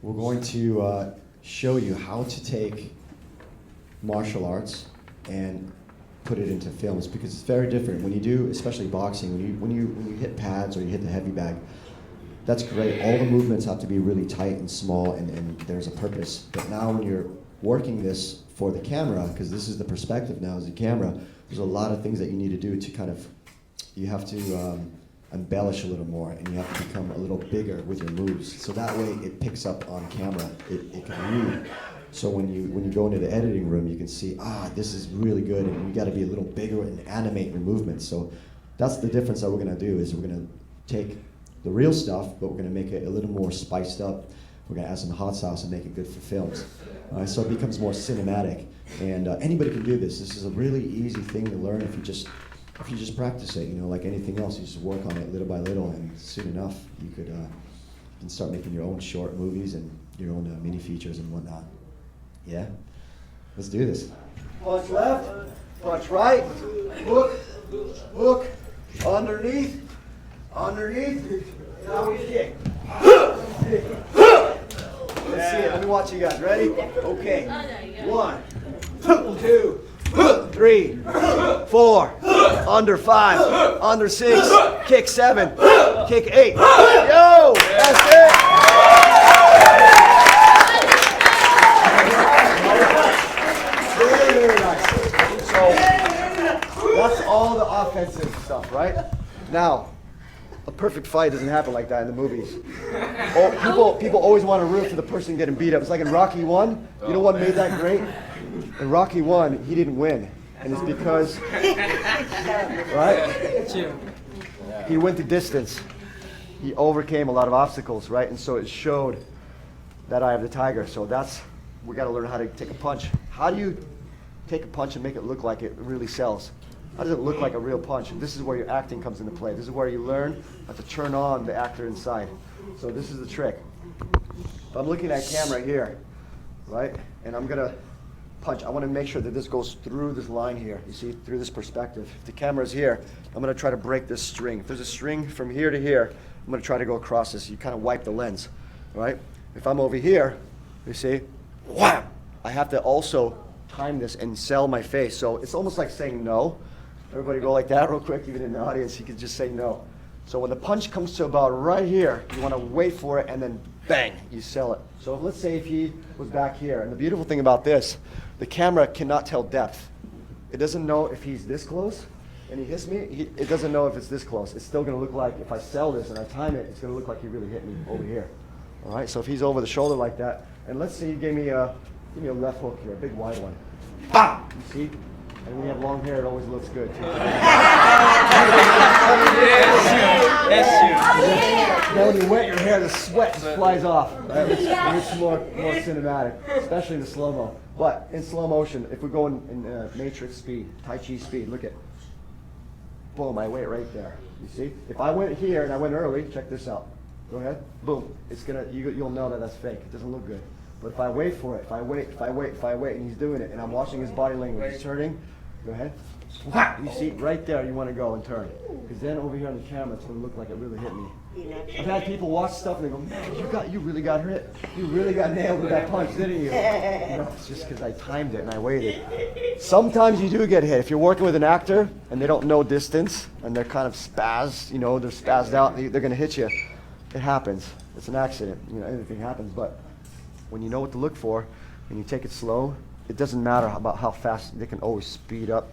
we're going to show you how to take martial arts and put it into films, because it's very different when you do, especially boxing. When you hit pads or you hit the heavy bag, that's great. All the movements have to be really tight and small, and there's a purpose. But now when you're working this for the camera, because this is the perspective now as a camera, there's a lot of things that you need to do to kind of, you have to embellish a little more, and you have to become a little bigger with your moves. So that way it picks up on camera. It can read. So when you go into the editing room, you can see, this is really good, and you got to be a little bigger and animate your movements. So that's the difference that we're going to do, is we're going to take the real stuff, but we're going to make it a little more spiced up. We're going to add some hot sauce and make it good for films. So it becomes more cinematic. And anybody can do this. This is a really easy thing to learn if you just practice it. You know, like anything else, you just work on it little by little, and soon enough you can start making your own short movies and your own mini features and whatnot. Yeah? Let's do this. Punch left, punch right, hook, hook, underneath, now we kick. Let's see it, let me watch you guys, ready? Okay, 1, 2, 3, 4, under 5, under 6, kick 7, kick 8. Yo, that's it. Very nice. So that's all the offensive stuff, right? Now, a perfect fight doesn't happen like that in the movies. People always want to root for the person getting beat up. It's like in Rocky 1. You know what made that great? In Rocky 1, he didn't win. And it's because, right? He went the distance. He overcame a lot of obstacles, right? And so it showed that eye of the tiger. So we got to learn how to take a punch. How do you take a punch and make it look like it really sells? How does it look like a real punch? And this is where your acting comes into play. This is where you learn how to turn on the actor inside. So this is the trick. If I'm looking at camera here, right, and I'm gonna punch, I want to make sure that this goes through this line here. You see, through this perspective. If the camera's here, I'm gonna try to break this string. If there's a string from here to here, I'm gonna try to go across this. You kind of wipe the lens, right? If I'm over here, you see, wham! I have to also time this and sell my face. So it's almost like saying no. Everybody go like that real quick, even in the audience, you can just say no. So when the punch comes to about right here, you want to wait for it and then bang, you sell it. So let's say if he was back here, and the beautiful thing about this, the camera cannot tell depth. It doesn't know if he's this close and he hits me, it doesn't know if it's this close. It's still going to look like, if I sell this and I time it, it's going to look like he really hit me over here. All right, so if he's over the shoulder like that, and let's say you gave me a left hook here, a big wide one. Bam! You see? And when you have long hair, it always looks good too. Now when you wet your hair, the sweat just flies off. Right? It's more cinematic, especially in the slow-mo. But in slow motion, if we go in matrix speed, Tai Chi speed, look at, boom, I wait right there. You see? If I went here and I went early, check this out. Go ahead. Boom. It's you'll know that that's fake. It doesn't look good. But if I wait for it, if I wait, and he's doing it, and I'm watching his body language, he's turning, go ahead. You see, right there, you want to go and turn. Because then over here on the camera, it's going to look like it really hit me. I've had people watch stuff and they go, man, you really got hit. You really got nailed with that punch, didn't you? No, it's just because I timed it and I waited. Sometimes you do get hit. If you're working with an actor and they don't know distance and they're kind of spazzed, they're spazzed out, they're going to hit you. It happens. It's an accident. Anything happens. But when you know what to look for and you take it slow, it doesn't matter about how fast. They can always speed up.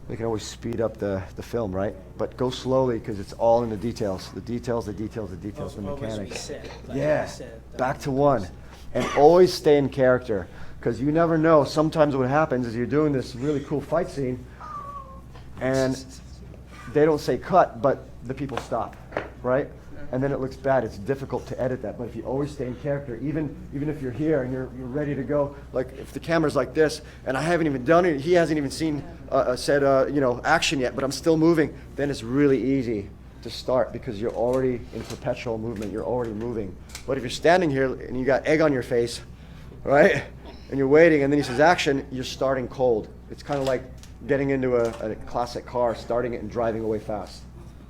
They can always speed up the film, right? But go slowly because it's all in the details. The details, the mechanics. Yeah, back to one. And always stay in character, because you never know. Sometimes what happens is you're doing this really cool fight scene and they don't say cut, but the people stop, right? And then it looks bad. It's difficult to edit that. But if you always stay in character, even if you're here and you're ready to go, like if the camera's like this and I haven't even done it, he hasn't even said action yet, but I'm still moving, then it's really easy to start because you're already in perpetual movement. You're already moving. But if you're standing here and you got egg on your face, right, and you're waiting, and then he says action, you're starting cold. It's kind of like getting into a classic car, starting it and driving away fast.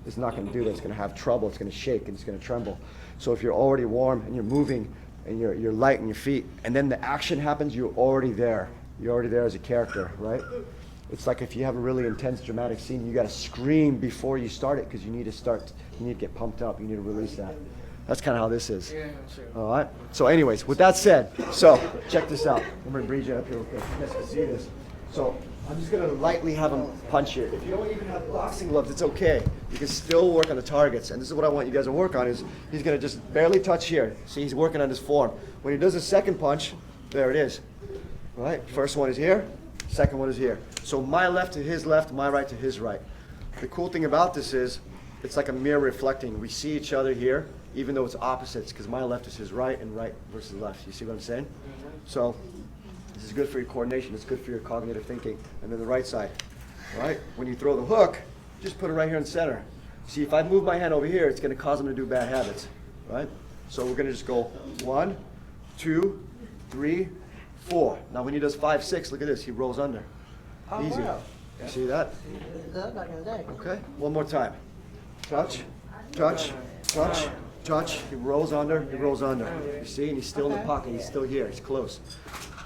It's not going to do that. It's going to have trouble. It's going to shake and it's going to tremble. So if you're already warm and you're moving and you're light in your feet, and then the action happens, you're already there. You're already there as a character, right? It's like if you have a really intense dramatic scene, you got to scream before you start it because you need to get pumped up, you need to release that. That's kind of how this is. Yeah, sure. All right. So anyways, with that said, so check this out. I'm going to bring you up here real quick. You guys can see this. So I'm just going to lightly have him punch here. If you don't even have boxing gloves, it's okay. You can still work on the targets. And this is what I want you guys to work on is he's going to just barely touch here. See, he's working on his form. When he does his second punch, there it is. All right. First one is here. Second one is here. So my left to his left, my right to his right. The cool thing about this is it's like a mirror reflecting. We see each other here, even though it's opposites, because my left is his right and right versus left. You see what I'm saying? So this is good for your coordination. It's good for your cognitive thinking. And then the right side, right? When you throw the hook, just put it right here in the center. See, if I move my hand over here, it's going to cause him to do bad habits, right? So we're going to just go 1, 2, 3, 4. Now when he does 5, 6, look at this. He rolls under. Easy. Wow. You see that? Good back in the day. Okay. One more time. Touch, touch, touch, touch. He rolls under, he rolls under. You see, and he's still in the pocket. He's still here. He's close.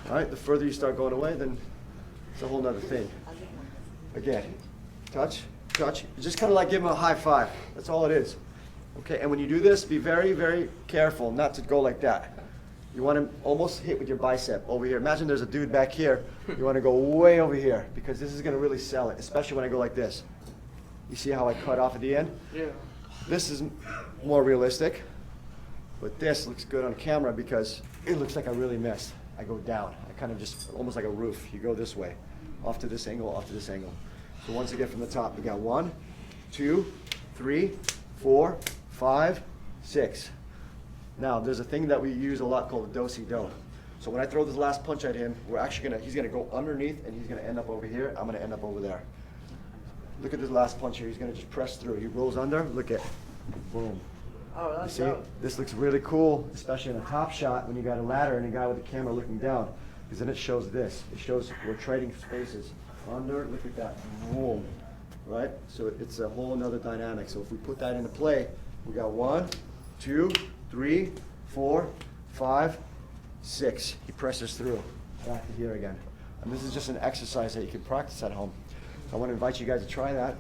All right. The further you start going away, then it's a whole nother thing. Again, touch, touch. Just kind of like give him a high five. That's all it is. Okay. And when you do this, be very, very careful not to go like that. You want to almost hit with your bicep over here. Imagine there's a dude back here. You want to go way over here because this is going to really sell it, especially when I go like this. You see how I cut off at the end? Yeah. This is more realistic, but this looks good on camera because it looks like I really missed. I go down. I kind of just, almost like a roof. You go this way, off to this angle, off to this angle. So once again from the top, we got 1, 2, 3, 4, 5, 6. Now, there's a thing that we use a lot called a do-si-do. So when I throw this last punch at him, he's gonna go underneath and he's gonna end up over here. I'm gonna end up over there. Look at this last punch here. He's gonna just press through. He rolls under, look at, boom. Oh, You that's see, dope. this looks really cool, especially in a top shot when you got a ladder and a guy with the camera looking down. Because then it shows this. It shows we're trading spaces. Under, look at that, boom. Right? So it's a whole another dynamic. So if we put that into play, we got 1, 2, 3, 4, 5, 6. He presses through. Back to here again. And this is just an exercise that you can practice at home. So I want to invite you guys to try that.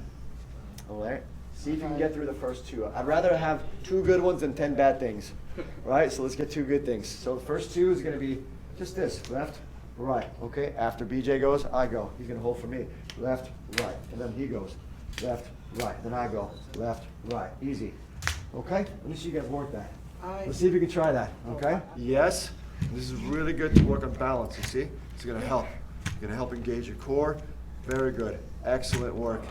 All right? See if you can get through the first 2. I'd rather have 2 good ones than 10 bad things. All right? So let's get 2 good things. So the first 2 is going to be just this. Left, right. Okay? After BJ goes, I go. He's going to hold for me. Left, right. And then he goes. Left, right. Then I go. Left, right. Easy. Okay? Let me see you guys work that. Let's see if you can try that, okay? Yes. This is really good to work on balance, you see? It's gonna help. It's gonna help engage your core. Very good. Excellent work.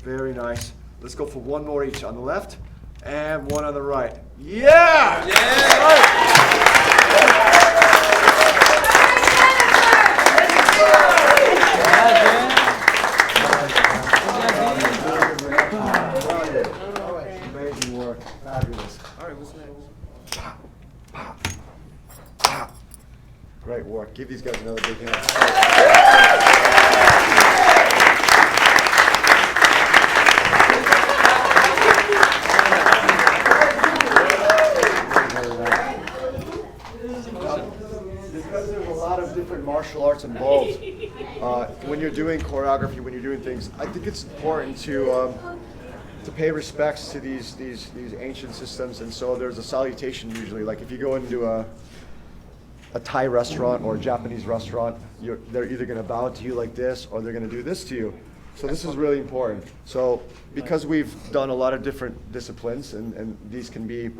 Very nice. Let's go for 1 more each on the left and 1 on the right. Yeah! Amazing work. Fabulous. All right, what's next? Great work. Give these guys another big hand. Because there's a lot of different martial arts involved, when you're doing choreography, when you're doing things, I think it's important to pay respects to these ancient systems. And so there's a salutation usually. Like if you go into a Thai restaurant or a Japanese restaurant, they're either going to bow to you like this or they're going to do this to you. So this is really important. So because we've done a lot of different disciplines, and these can be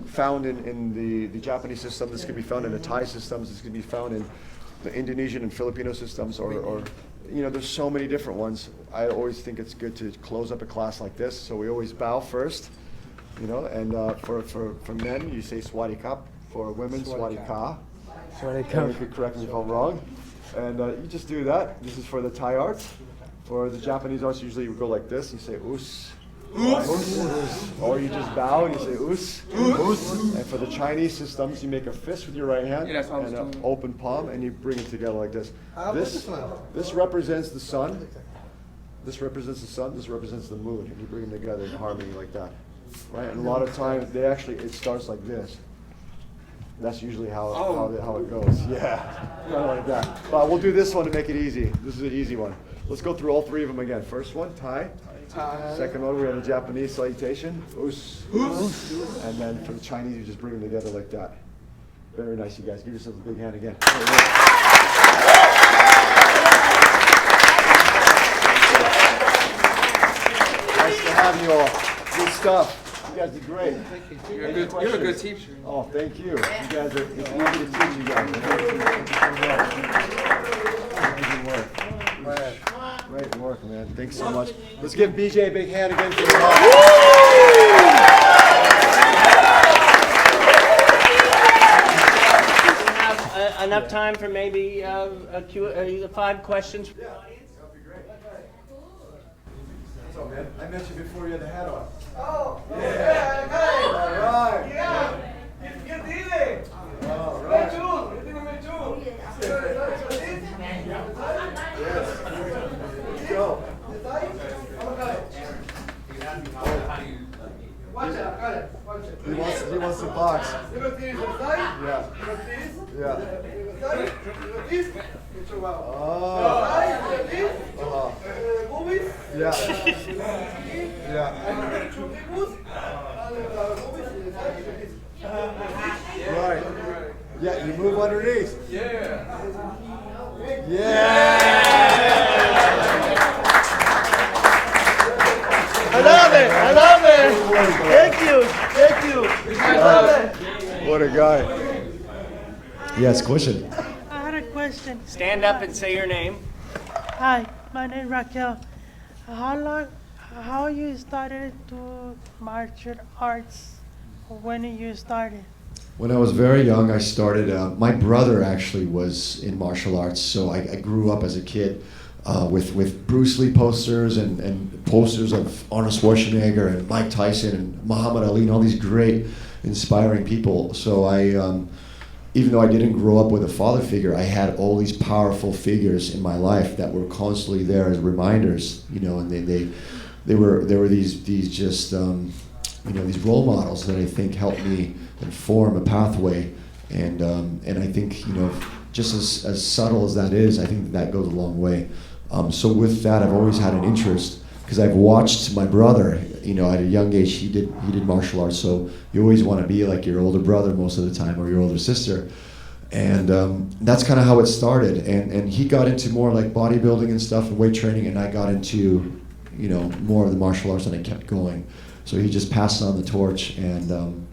found in the Japanese system, this can be found in the Thai systems, this can be found in the Indonesian and Filipino systems, or you know, there's so many different ones. I always think it's good to close up a class like this. So we always bow first, you know, and for men, you say Sawasdee Kap. For women, Sawasdee Ka. Sawasdee And you could correct me if I'm wrong. And you just do that. This is for the Thai arts. For the Japanese arts, usually you go like this. You say us. Us. Or you just bow and you say us. Us. And for the Chinese systems, you make a fist with your right hand Yeah, that's what I was and an doing. open palm, and you bring it together like this. This one. this represents the sun. This represents the sun. This represents the moon, and you bring them together in harmony like that, right? And a lot of times, it starts like this. That's usually how it goes. Yeah, kind of like that. But we'll do this one to make it easy. This is an easy one. Let's go through all three of them again. First one, Tai. Second one, we have the Japanese salutation. Us. And then for the Chinese, you just bring them together like that. Very nice, you guys. Give yourselves a big hand again. Nice to have you all. Good stuff. You guys did great. You're a good teacher. Oh, thank you. You guys are, it's easy to teach you guys. Amazing work. Great work, man. Thanks so much. Let's give BJ a big hand again for the Have enough time for maybe 5 questions from the audience? That'd be great. What's up, man? I met you before you had the hat on. Oh, Yeah. All right. yeah. You did it. All right. Me too. You did it, me too. Yes. Let's go. Watch it, got it. Watch it. He wants to box. You got this inside. Yeah. You got this. Yeah. You got this. It's a wow. Oh. You got this. Movies. Yeah. Yeah. Two peoples. Right. Yeah, you move underneath. Yeah. Yeah. I love it. I love it. Thank you. Thank you. I love it. What a guy. Yes, question. I had a question. Stand up and say your name. Hi, my name is Raquel. How you started to martial arts? When you started? When I was very young, I started. My brother actually was in martial arts, so I grew up as a kid with Bruce Lee posters and posters of Arnold Schwarzenegger and Mike Tyson and Muhammad Ali and all these great, inspiring people. So even though I didn't grow up with a father figure, I had all these powerful figures in my life that were constantly there as reminders, and they were these just these role models that I think helped me and form a pathway, and I think just as subtle as that is, I think that goes a long way. So with that, I've always had an interest because I've watched my brother. At a young age, he did martial arts. So you always want to be like your older brother most of the time, or your older sister, and that's kind of how it started. And he got into more like bodybuilding and stuff and weight training, and I got into more of the martial arts, and I kept going. So he just passed on the torch, and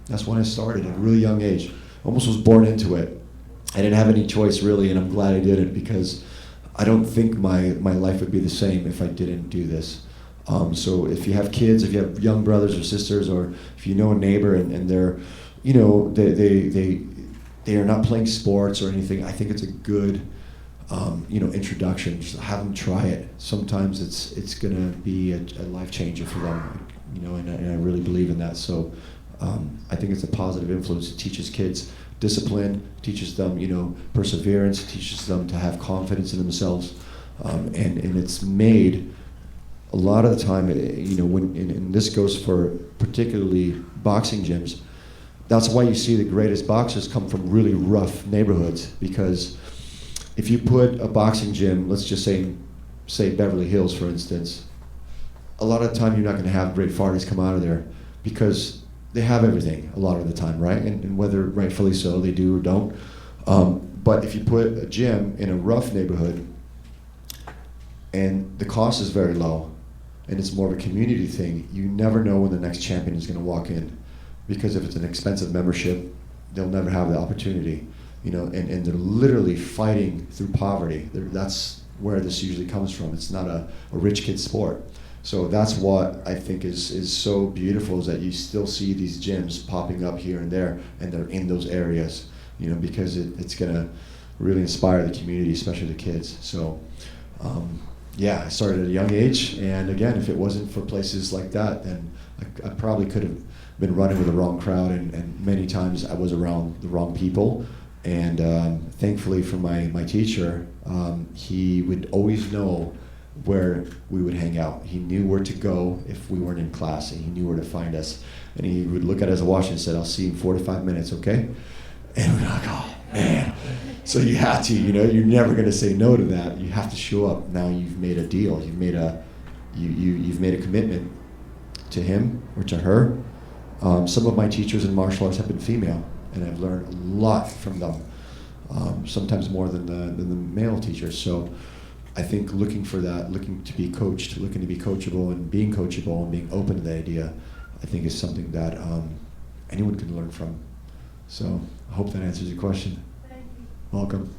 that's when I started at a really young age. Almost was born into it. I didn't have any choice really, and I'm glad I did it because I don't think my life would be the same if I didn't do this. So if you have kids, if you have young brothers or sisters, or if you know a neighbor and they're, they are not playing sports or anything, I think it's a good, introduction. Just have them try it. Sometimes it's gonna be a life changer for them, and I really believe in that. So I think it's a positive influence. It teaches kids discipline, teaches them, perseverance, teaches them to have confidence in themselves, and it's made a lot of the time, and this goes for particularly boxing gyms. That's why you see the greatest boxers come from really rough neighborhoods, because if you put a boxing gym, let's just say Beverly Hills, for instance, a lot of the time you're not going to have great fighters come out of there because they have everything a lot of the time, right? And whether rightfully so, they do or don't. But if you put a gym in a rough neighborhood and the cost is very low and it's more of a community thing, you never know when the next champion is going to walk in, because if it's an expensive membership, they'll never have the opportunity, and they're literally fighting through poverty. That's where this usually comes from. It's not a rich kid sport. So that's what I think is so beautiful, is that you still see these gyms popping up here and there, and they're in those areas, because it's gonna really inspire the community, especially the kids. So I started at a young age, and again, if it wasn't for places like that, then I probably could have been running with the wrong crowd, and many times I was around the wrong people. And thankfully for my teacher, he would always know where we would hang out. He knew where to go if we weren't in class, and he knew where to find us. And he would look at his watch and said, "I'll see you in 4 to 5 minutes, okay?" And we're like, oh man. So you have to, you're never going to say no to that. You have to show up. Now you've made a deal. You've made a commitment to him or to her. Some of my teachers in martial arts have been female, and I've learned a lot from them. Sometimes more than the male teachers. So I think looking for that, looking to be coached, looking to be coachable, and being coachable and being open to the idea, I think is something that anyone can learn from. So I hope that answers your question. Thank you. Welcome.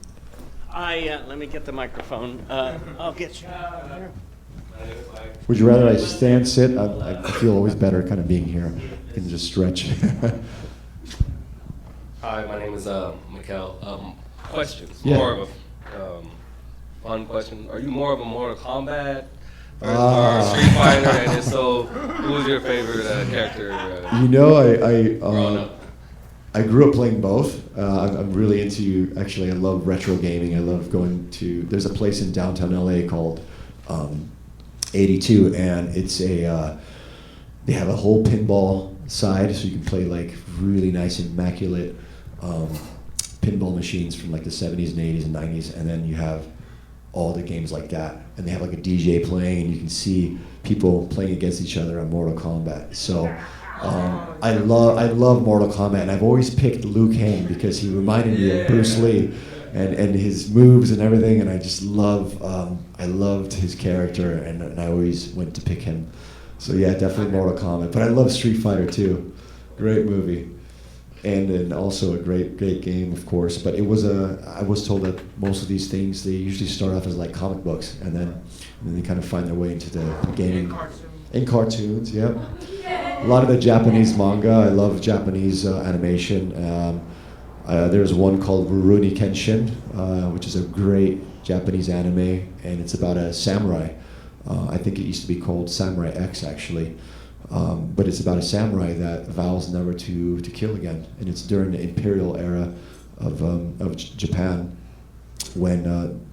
Let me get the microphone. I'll get you. Would you rather I stand, sit? I feel always better kind of being here. I can just stretch. Hi, my name is Mikkel. Questions. Yeah. More of a fun question. Are you more of a Mortal Kombat or Ah. Street Fighter? And if so, who's your favorite character? I growing up? I grew up playing both. I'm really into, actually, I love retro gaming. I love going to, there's a place in downtown LA called 82, and it's they have a whole pinball side, so you can play like really nice, immaculate pinball machines from like the 70s and 80s and 90s, and then you have all the games like that, and they have like a DJ playing, and you can see people playing against each other on Mortal Kombat. So I love Mortal Kombat, and I've always picked Liu Kang because he reminded me of Bruce Lee and his moves and everything, and I just I loved his character, and I always went to pick him. So yeah, definitely Mortal Kombat, but I love Street Fighter too. Great movie. And also a great game, of course. But I was told that most of these things, they usually start off as like comic books, and then they kind of find their way into the gaming. In cartoons, yeah. A lot of the Japanese manga. I love Japanese animation. There's one called Rurouni Kenshin, which is a great Japanese anime, and it's about a samurai. I think it used to be called Samurai X, actually. But it's about a samurai that vows never to kill again, and it's during the imperial era of Japan, when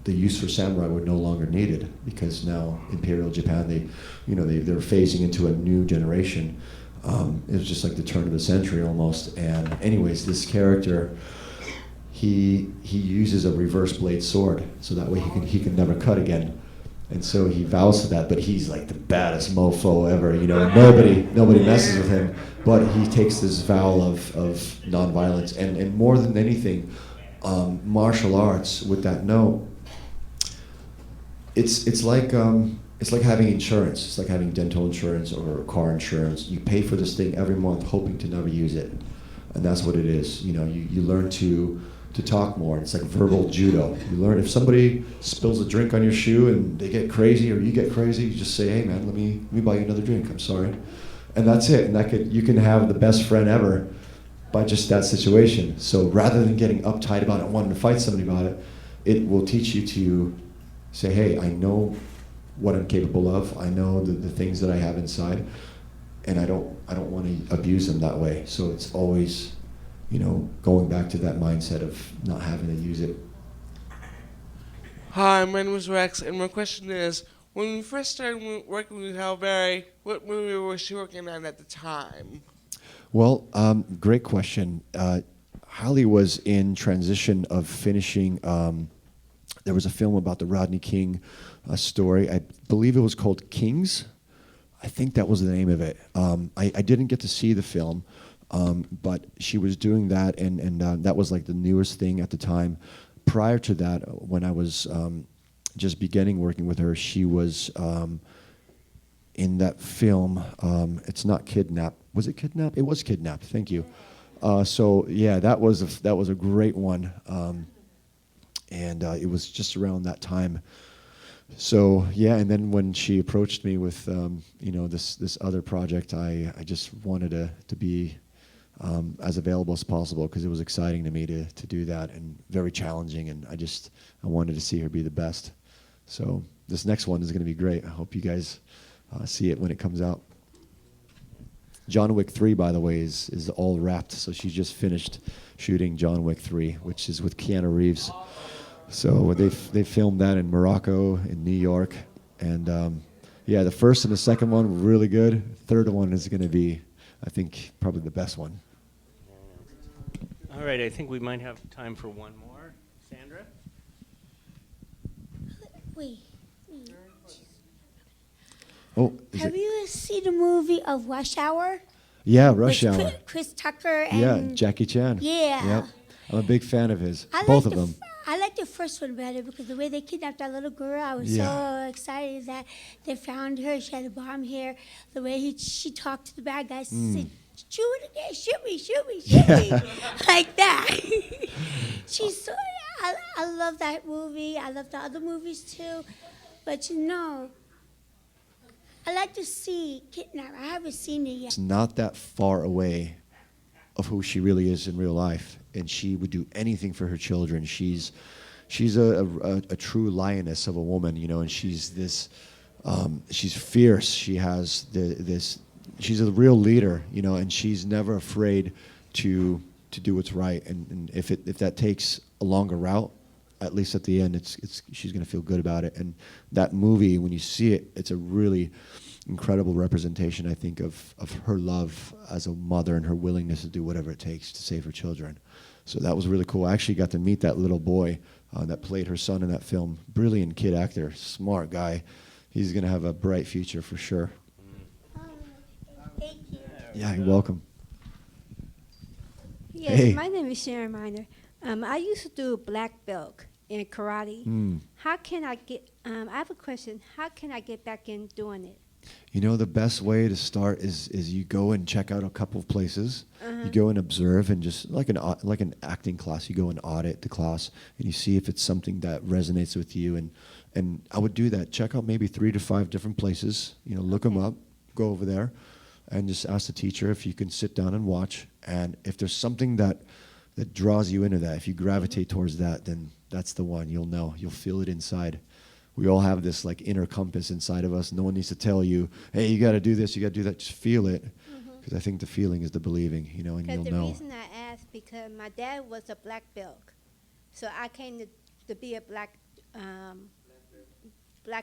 the use for samurai were no longer needed, because now imperial Japan, they're phasing into a new generation. It was just like the turn of the century almost. And anyways, this character, he uses a reverse blade sword, so that way he can never cut again. And so he vows to that, but he's like the baddest mofo ever, nobody messes with him, but he takes this vow of nonviolence, and more than anything, martial arts, with that note, it's like having insurance. It's like having dental insurance or car insurance. You pay for this thing every month, hoping to never use it, and that's what it is. You learn to talk more. It's like verbal judo. You learn, if somebody spills a drink on your shoe and they get crazy or you get crazy, you just say, hey man, let me buy you another drink, I'm sorry. And that's it. And you can have the best friend ever by just that situation. So rather than getting uptight about it, wanting to fight somebody about it, it will teach you to say, hey, I know what I'm capable of. I know the things that I have inside, and I don't want to abuse them that way. So it's always, going back to that mindset of not having to use it. Hi, my name is Rex, and my question is, when we first started working with Halle Berry, what movie was she working on at the time? Well, great question. Halle was in transition of finishing, there was a film about the Rodney King story. I believe it was called Kings. I think that was the name of it. I didn't get to see the film, but she was doing that, and that was like the newest thing at the time. Prior to that, when I was just beginning working with her, she was in that film. It's not Kidnap. Was it Kidnap? It was Kidnapped. Thank you. So yeah, that was a great one, and it was just around that time. So yeah, and then when she approached me with this other project, I just wanted to be as available as possible, because it was exciting to me to do that, and very challenging, and I wanted to see her be the best. So this next one is going to be great. I hope you guys see it when it comes out. John Wick 3, by the way, is all wrapped, so she just finished shooting John Wick 3, which is with Keanu Reeves. So they filmed that in Morocco, in New York, and yeah, the first and the second one were really good. Third one is going to be, I think, probably the best one. All right, I think we might have time for one more. Sandra? Wait. Oh, is Have it? you seen the movie of Rush Hour? Yeah, Rush With Hour. Chris Tucker and Yeah, Jackie Chan. Yeah. Yep. I'm a big fan of his. I Both like of them. I like the first one better because the way they kidnapped that little girl, I was Yeah. so excited that they found her. She had a bomb here. The way she talked to the bad guys, said, "Shoot it again, shoot me, shoot me, shoot me," like that. She's so. I love that movie. I love the other movies too, but I like to see Kidnap. I haven't seen it yet. It's not that far away of who she really is in real life, and she would do anything for her children. She's a true lioness of a woman, you know, and she's this. She's fierce. She has this. She's a real leader, you know, and she's never afraid to do what's right. And if that takes a longer route, at least at the end, she's going to feel good about it. And that movie, when you see it, it's a really incredible representation, I think, of her love as a mother and her willingness to do whatever it takes to save her children. So that was really cool. I actually got to meet that little boy that played her son in that film. Brilliant kid actor, smart guy. He's going to have a bright future for sure. Thank you. Yeah, you're welcome. Yes, Hey. my name is Sharon Miner. I used to do black belt in karate. How can I get? I have a question. How can I get back in doing it? You know, the best way to start is you go and check out a couple of places. You go and observe, and just like an acting class, you go and audit the class, and you see if it's something that resonates with you. And I would do that. Check out maybe 3 to 5 different places. You know, look them up, go over there, and just ask the teacher if you can sit down and watch. And if there's something that draws you into that, if you gravitate towards that, then that's the one. You'll know. You'll feel it inside. We all have this like inner compass inside of us. No one needs to tell you, hey, you got to do this, you got to do that. Just feel it, because I think the feeling is the believing, you know, and you'll Because the know. reason I asked, because my dad was a black belt, so I came to be a black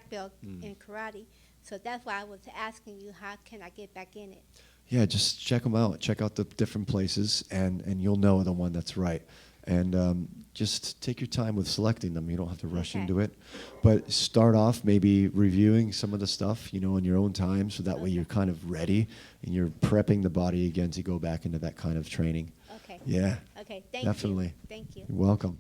belt in karate. So that's why I was asking you, how can I get back in it? Yeah, just check them out. Check out the different places, and you'll know the one that's right. And just take your time with selecting them. You don't have to rush into it. But start off maybe reviewing some of the stuff, you know, in your own time, so that way you're kind of ready and you're prepping the body again to go back into that kind of training. Okay. Yeah. Okay, thank Definitely. you. Thank you. You're welcome.